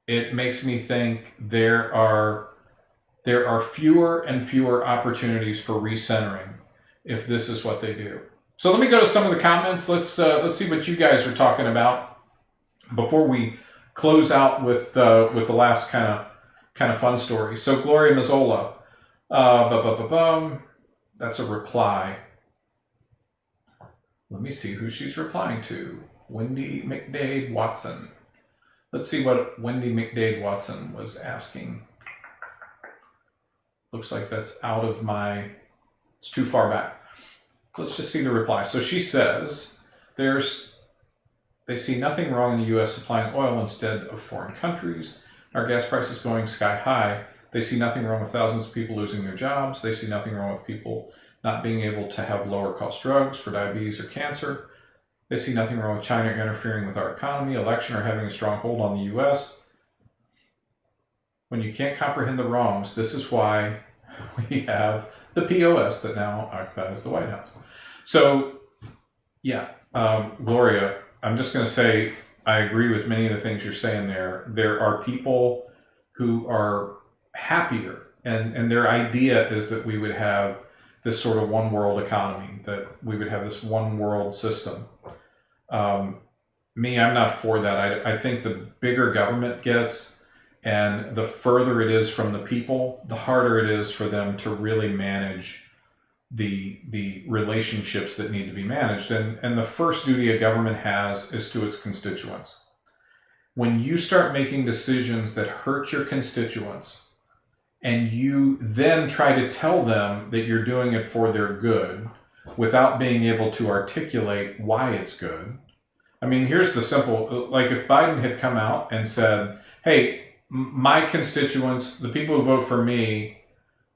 A: it makes me think there are fewer and fewer opportunities for recentering if this is what they do. So let me go to some of the comments. Let's see what you guys are talking about before we close out with the last kind of fun story. So Gloria Mazzola, that's a reply. Let me see who she's replying to. Wendy McDade Watson. Let's see what Wendy McDade Watson was asking. Looks like that's out of it's too far back. Let's just see the reply. So she says, they see nothing wrong in the U.S. supplying oil instead of foreign countries. Our gas prices going sky high. They see nothing wrong with thousands of people losing their jobs. They see nothing wrong with people not being able to have lower cost drugs for diabetes or cancer. They see nothing wrong with China interfering with our economy, election, or having a strong hold on the U.S. When you can't comprehend the wrongs, this is why we have the POS that now occupies the White House. So, yeah, Gloria, I'm just going to say I agree with many of the things you're saying there. There are people who are happier, and their idea is that we would have this sort of one world economy, that we would have this one world system. I'm not for that. I think the bigger government gets and the further it is from the people, the harder it is for them to really manage the relationships that need to be managed. And the first duty a government has is to its constituents. When you start making decisions that hurt your constituents and you then try to tell them that you're doing it for their good without being able to articulate why it's good. I mean, here's the simple, like if Biden had come out and said, hey, my constituents, the people who vote for me,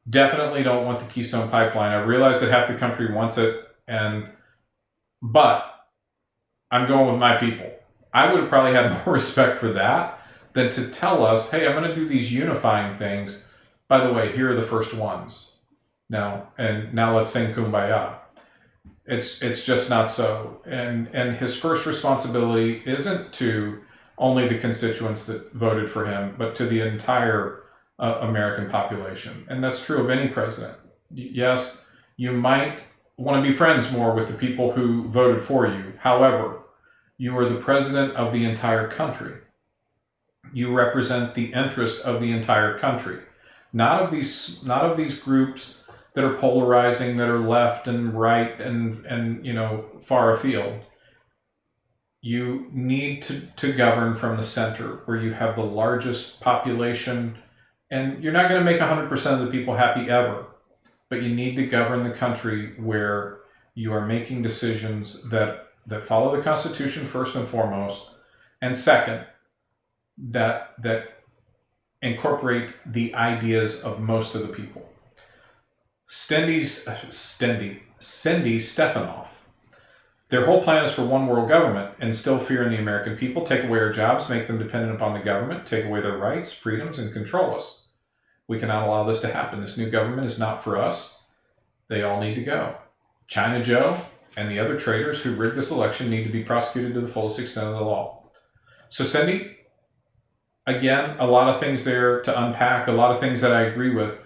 A: definitely don't want the Keystone Pipeline. I realize that half the country wants it, but I'm going with my people. I would probably have more respect for that than to tell us, hey, I'm going to do these unifying things. By the way, here are the first ones. Now let's sing Kumbaya. It's just not so. And his first responsibility isn't to only the constituents that voted for him, but to the entire American population. And that's true of any president. Yes, you might want to be friends more with the people who voted for you. However, you are the president of the entire country. You represent the interest of the entire country, not of these groups that are polarizing, that are left and right and far afield. You need to govern from the center where you have the largest population, and you're not going to make 100% of the people happy ever, but you need to govern the country where you are making decisions that follow the Constitution first and foremost, and second, that incorporate the ideas of most of the people. Cindy Stefanoff. Their whole plan is for one world government, instill fear in the American people, take away our jobs, make them dependent upon the government, take away their rights, freedoms, and control us. We cannot allow this to happen. This new government is not for us. They all need to go. China Joe and the other traitors who rigged this election need to be prosecuted to the fullest extent of the law. So Cindy, again, a lot of things there to unpack, a lot of things that I agree with.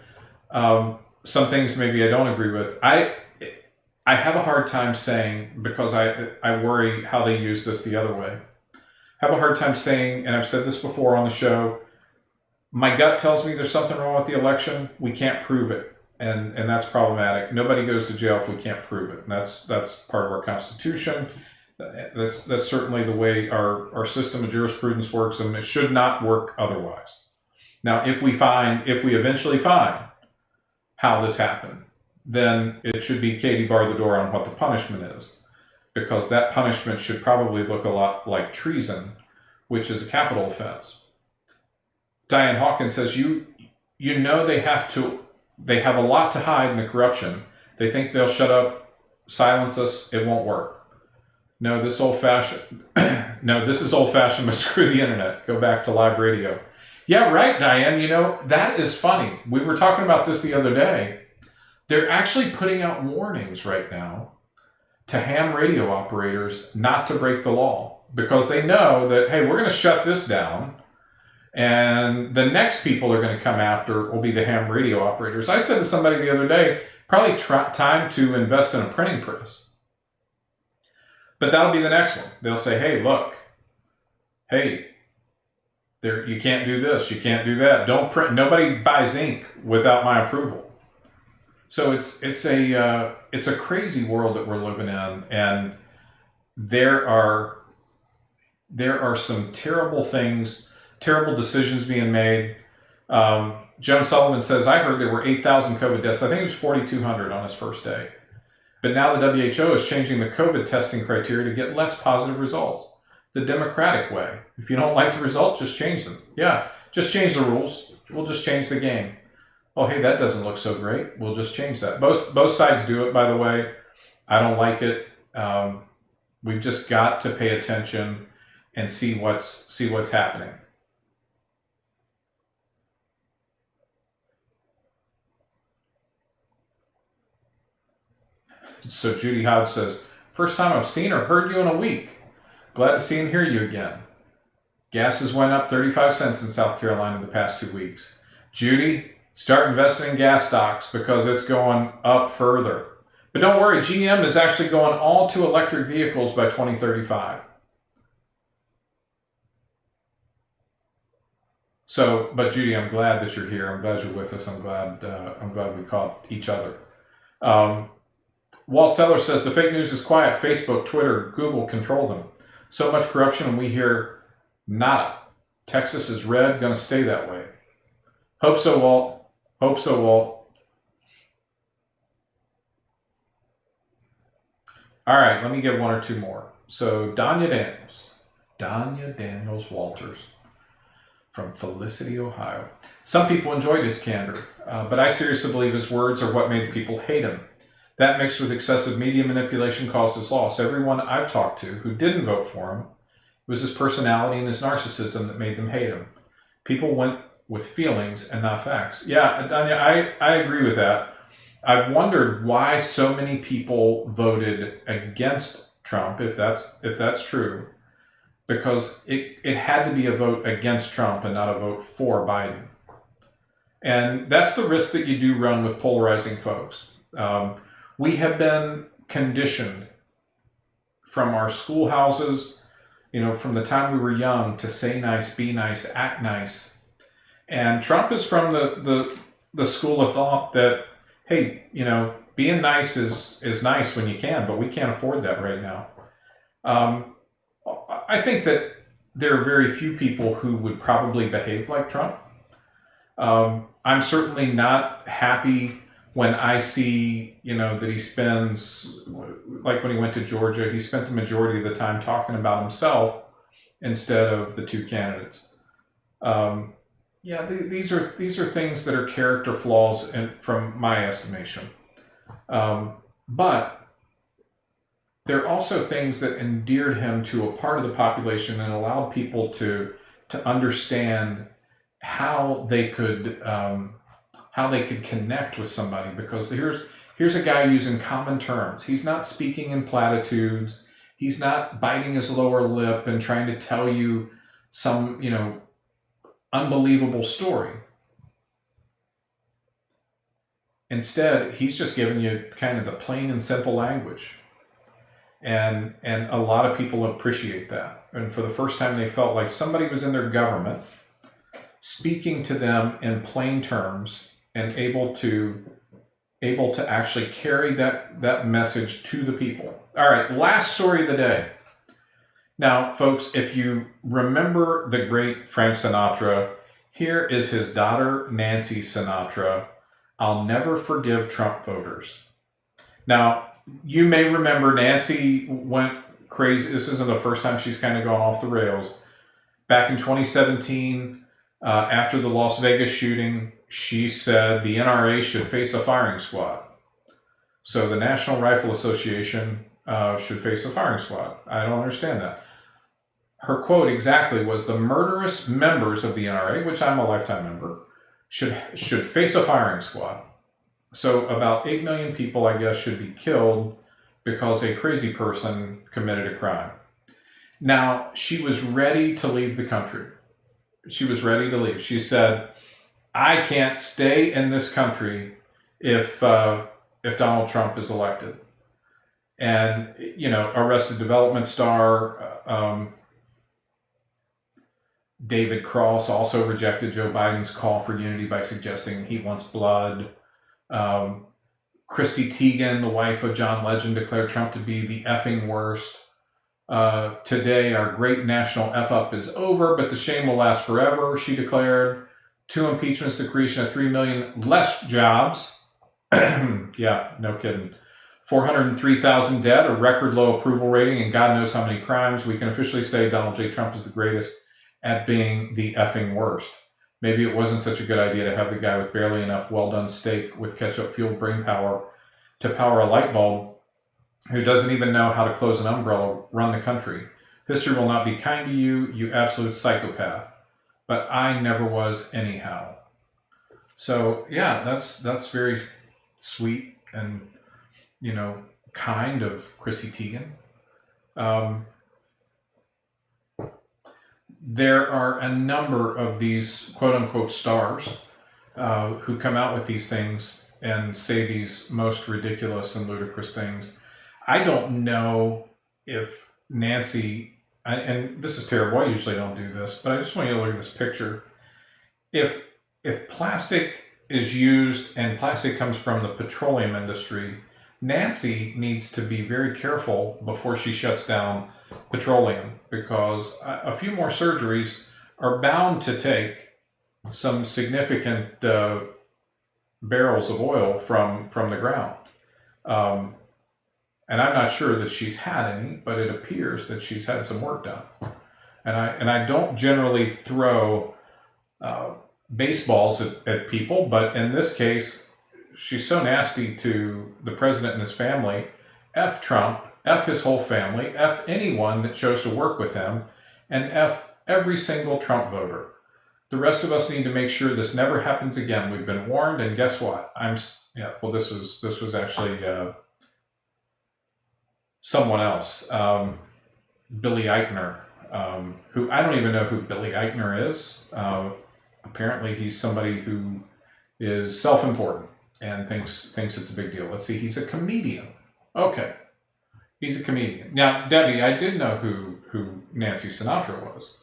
A: Some things maybe I don't agree with. I have a hard time saying, because I worry how they use this the other way. I have a hard time saying, and I've said this before on the show, my gut tells me there's something wrong with the election. We can't prove it. And that's problematic. Nobody goes to jail if we can't prove it. And that's part of our Constitution. That's certainly the way our system of jurisprudence works, and it should not work otherwise. Now, if we eventually find how this happened, then it should be Katie bar the door on what the punishment is, because that punishment should probably look a lot like treason, which is a capital offense. Diane Hawkins says, they have a lot to hide in the corruption. They think they'll shut up, silence us. It won't work. No, this is old-fashioned, but screw the internet. Go back to live radio. Yeah, right, Diane. That is funny. We were talking about this the other day. They're actually putting out warnings right now to ham radio operators not to break the law, because they know that, hey, we're going to shut this down, and the next people are going to come after will be the ham radio operators. I said to somebody the other day, probably time to invest in a printing press. But that'll be the next one. They'll say, hey, look, you can't do this, you can't do that. Don't print. Nobody buys ink without my approval. So it's a crazy world that we're living in, and there are some terrible things, terrible decisions being made. Joan Sullivan says, I heard there were 8,000 COVID deaths. I think it was 4,200 on his first day. But now the WHO is changing the COVID testing criteria to get less positive results. The democratic way. If you don't like the result, just change them. Yeah, just change the rules. We'll just change the game. Oh, hey, that doesn't look so great. We'll just change that. Both sides do it, by the way. I don't like it. We've just got to pay attention and see what's happening. So Judy Hodge says, first time I've seen or heard you in a week. Glad to see and hear you again. Gas has went up 35 cents in South Carolina the past 2 weeks. Judy, start investing in gas stocks because it's going up further. But don't worry, GM is actually going all to electric vehicles by 2035. So, but Judy, I'm glad that you're here. I'm glad you're with us. I'm glad we caught each other. Um, Walt Seller says the fake news is quiet. Facebook, Twitter, Google control them. So much corruption, and we hear nada. Texas is red, going to stay that way. Hope so, Walt. Hope so, Walt. All right, let me get one or two more. So, Danya Daniels Walters from Felicity, Ohio. Some people enjoyed his candor, but I seriously believe his words are what made people hate him. That mixed with excessive media manipulation caused his loss. Everyone I've talked to who didn't vote for him, it was his personality and his narcissism that made them hate him. People went with feelings and not facts. Yeah, Danya, I agree with that. I've wondered why so many people voted against Trump, if that's true, because it had to be a vote against Trump and not a vote for Biden. And that's the risk that you do run with polarizing folks. We have been conditioned from our schoolhouses, from the time we were young, to say nice, be nice, act nice. And Trump is from the school of thought that, hey, being nice is nice when you can, but we can't afford that right now. I think that there are very few people who would probably behave like Trump. I'm certainly not happy when I see, that he spends, like when he went to Georgia, he spent the majority of the time talking about himself instead of the two candidates. These are things that are character flaws, from my estimation. But they're also things that endeared him to a part of the population and allowed people to understand how they could connect with somebody, because here's a guy using common terms. He's not speaking in platitudes. He's not biting his lower lip and trying to tell you some, unbelievable story. Instead, he's just giving you kind of the plain and simple language. And a lot of people appreciate that. And for the first time, they felt like somebody was in their government speaking to them in plain terms and able to actually carry that message to the people. All right, last story of the day. Now, folks, if you remember the great Frank Sinatra, here is his daughter, Nancy Sinatra. I'll never forgive Trump voters. Now, you may remember Nancy went crazy. This isn't the first time she's kind of gone off the rails. Back in 2017, after the Las Vegas shooting, she said the NRA should face a firing squad. So the National Rifle Association should face a firing squad. I don't understand that. Her quote exactly was, the murderous members of the NRA, which I'm a lifetime member, should face a firing squad. So about 8 million people, I guess, should be killed because a crazy person committed a crime. Now, she was ready to leave the country. She was ready to leave. She said, I can't stay in this country if Donald Trump is elected. And, Arrested Development star David Cross also rejected Joe Biden's call for unity by suggesting he wants blood. Christy Teigen, the wife of John Legend, declared Trump to be the effing worst. Today, our great national F-up is over, but the shame will last forever, she declared. 2 impeachments, the creation of 3 million less jobs. Yeah, no kidding. 403,000 dead, a record low approval rating, and God knows how many crimes. We can officially say Donald J. Trump is the greatest at being the effing worst. Maybe it wasn't such a good idea to have the guy with barely enough well-done steak with ketchup-fueled brain power to power a light bulb, who doesn't even know how to close an umbrella, run the country. History will not be kind to you, you absolute psychopath. But I never was anyhow. So yeah, that's very sweet and, kind of Chrissy Teigen. There are a number of these quote-unquote stars who come out with these things and say these most ridiculous and ludicrous things. I don't know if Nancy, and this is terrible, I usually don't do this, but I just want you to look at this picture. if plastic is used and plastic comes from the petroleum industry, Nancy needs to be very careful before she shuts down petroleum, because a few more surgeries are bound to take some significant barrels of oil from the ground. And I'm not sure that she's had any, but it appears that she's had some work done. And I don't generally throw baseballs at people, but in this case, she's so nasty to the president and his family. F Trump, F his whole family, F anyone that chose to work with him, and F every single Trump voter. The rest of us need to make sure this never happens again. We've been warned, and guess what? This was actually someone else, Billy Eichner, who I don't even know who Billy Eichner is. Apparently, he's somebody who is self-important and thinks it's a big deal. Let's see, he's a comedian. Okay, he's a comedian. Now, Debbie, I did know who Nancy Sinatra was.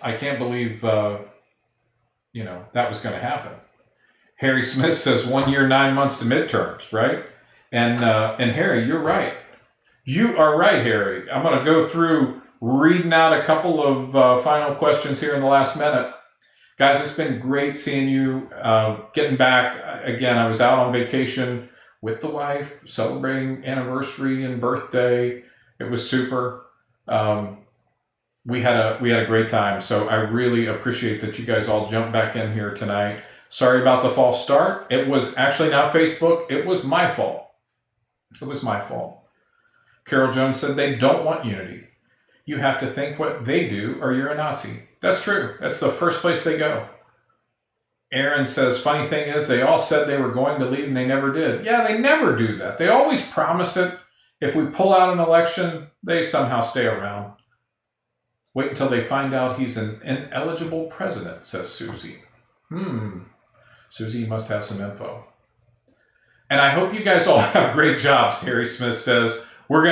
A: I can't believe that was going to happen. Harry Smith says 1 year, 9 months to midterms, right? And Harry, you're right. You are right, Harry. I'm going to go through reading out a couple of final questions here in the last minute. Guys, it's been great seeing you, getting back. Again, I was out on vacation with the wife, celebrating anniversary and birthday. It was super. We had a great time. So I really appreciate that you guys all jumped back in here tonight. Sorry about the false start. It was actually not Facebook. It was my fault. It was my fault. Carol Jones said they don't want unity. You have to think what they do or you're a Nazi. That's true. That's the first place they go. Aaron says, funny thing is they all said they were going to leave and they never did. Yeah, they never do that. They always promise it. If we pull out an election, they somehow stay around. Wait until they find out he's an ineligible president, says Susie. Susie, you must have some info. And I hope you guys all have great jobs, Harry Smith says. We're going to